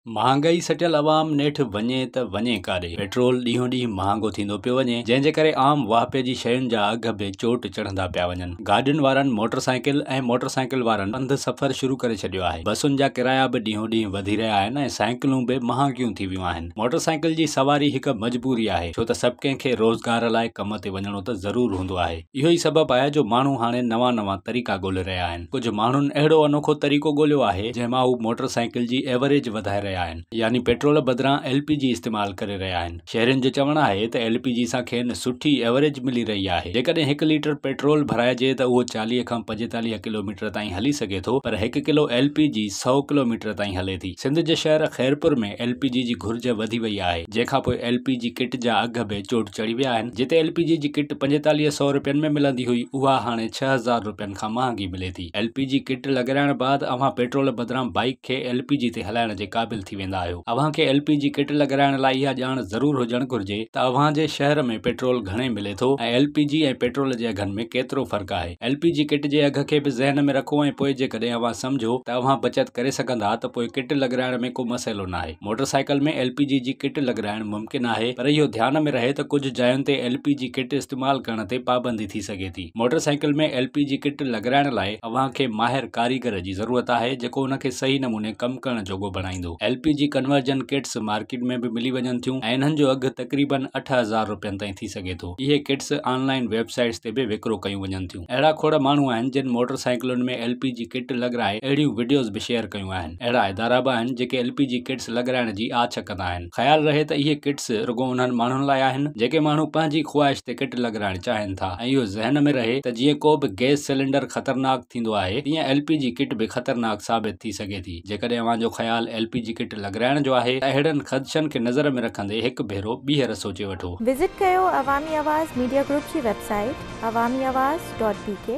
महांगाई सटियल अवाम नेठि वञे त वञे काॾे। पेट्रोल ॾींहों ॾींहुं महांगो थींदो पियो वञे, जंहिंजे करे आम वाहपे जी शयुनि जा अघ बि चोट चढ़ंदा पिया वञनि। गाॾियुनि वारनि मोटरसाइकिल वारनि पंधु सफ़र शुरू करे छॾियो आहे। बसुनि जा किराया बि ॾींहों ॾींहुं वधी रहिया आहिनि ऐं साइकिलूं बि महांगियूं थी वियूं आहिनि। मोटरसाइकिल जी सवारी हिकु मजबूरी आहे, छो त सभु कंहिंखे रोज़गार लाइ कम ते वञणो त ज़रूर हूंदो आहे। इहो ई सबबु आहे जो माण्हू हाणे नवां तरीक़ा ॻोल्हे रहिया आहिनि। कुझु माण्हुनि अहिड़ो अनोखो तरीक़ो ॻोल्हियो आहे जंहिंमां हू मोटरसाइकिल जी एवरेज वधाए रहिया आहिनि, यानी पेट्रोल बदिरां LPG इस्तेमाल करे रहिया आहिनि। शहरियुनि जो चवणु आहे त LPG सां खेनि सुठी एवरेज मिली रही आहे। जेकॾहिं 1 लीटर पेट्रोल भराइजे त उहो 40 खां 45 किलोमीटर ताईं हली सघे थो, पर 1 किलो LPG 100 किलोमीटर ताईं हले थी। सिंध जे शहर खैरपुर में LPG जी घुर्ज वधी वई आहे, जंहिंखां पोइ LPG किट जा अघ बि चोट चढ़ी विया आहिनि। जिते LPG जी किट 4500 रुपयनि में मिलंदी हुई, उहा हाणे 6000 रुपयनि खां महांगी मिले थी। LPG किट लॻाइण बाद अव्हां पेट्रोल बदिरां बाइक खे LPG ते हलाइण जे क़ाबिल थी वेंदा आहियो। अव्हां खे LPG किट लॻाइण लाइ इहा ॼाण ज़रूर हुजणु घुर्जे त अव्हां जे शहर में पेट्रोल घणे मिले थो ऐं LPG ऐं पेट्रोल जे अघनि में केतिरो फ़र्क़ु आहे। LPG किट जे अघ खे बि ज़हन में रखो ऐं पोइ जेकॾहिं अव्हां सम्झो त अव्हां बचत करे सघंदा त पोइ किट लॻाइण में को मसइलो न आहे। मोटरसाइकिल में LPG जी किट लॻाइण मुमकिन आहे, पर इहो ध्यान में रहे त कुझु जायुनि ते LPG किट इस्तेमाल करण ते पाबंदी थी सघे थी। मोटरसाइकिल में LPG किट लॻाइण लाइ अव्हां खे माहिर कारीगर जी ज़रूरत आहे, जेको उन खे सही नमूने कमु करण जोॻो बणाईंदो। LPG कन्वर्जन किट्स मार्केट में बि मिली वञनि थियूं ऐं इन्हनि जो अघु तक़रीबन 8000 रुपयनि ताईं थी सघे थो। इहे किट्स ऑनलाइन वेबसाइट्स ते बि विकिरो कयूं वञनि थियूं। अहिड़ा खोड़ माण्हू आहिनि जिन मोटरसाइकिलुनि में LPG किट लॻाए अहिड़ियूं वीडियोज़ बि शेयर कयूं आहिनि। अहिड़ा इदारा बि आहिनि जेके LPG किट्स लॻाइण जी आछ कंदा आहिनि। ख़्यालु रहे त इहे किट्स रुॻो उन्हनि माण्हुनि लाइ आहिनि जेके माण्हू पंहिंजी ख़्वाहिश ते किट लॻाइण चाहिनि था, ऐं इहो ज़हन में रहे त जीअं को बि गैस सिलेंडर ख़तरनाक थींदो आहे, तीअं LPG किट बि ख़तरनाक साबित थी सघे थी। जेकॾहिं अव्हां जो ख़्यालु LPG किट लॻाइण जो आहे त अहिड़नि ख़दशनि खे नज़र में रखंदे हिकु भेरो ॿीहर सोचे वठो। विज़िट कयो अवामी आवाज़ मीडिया ग्रुप जी वेबसाइट awamiawaz.pk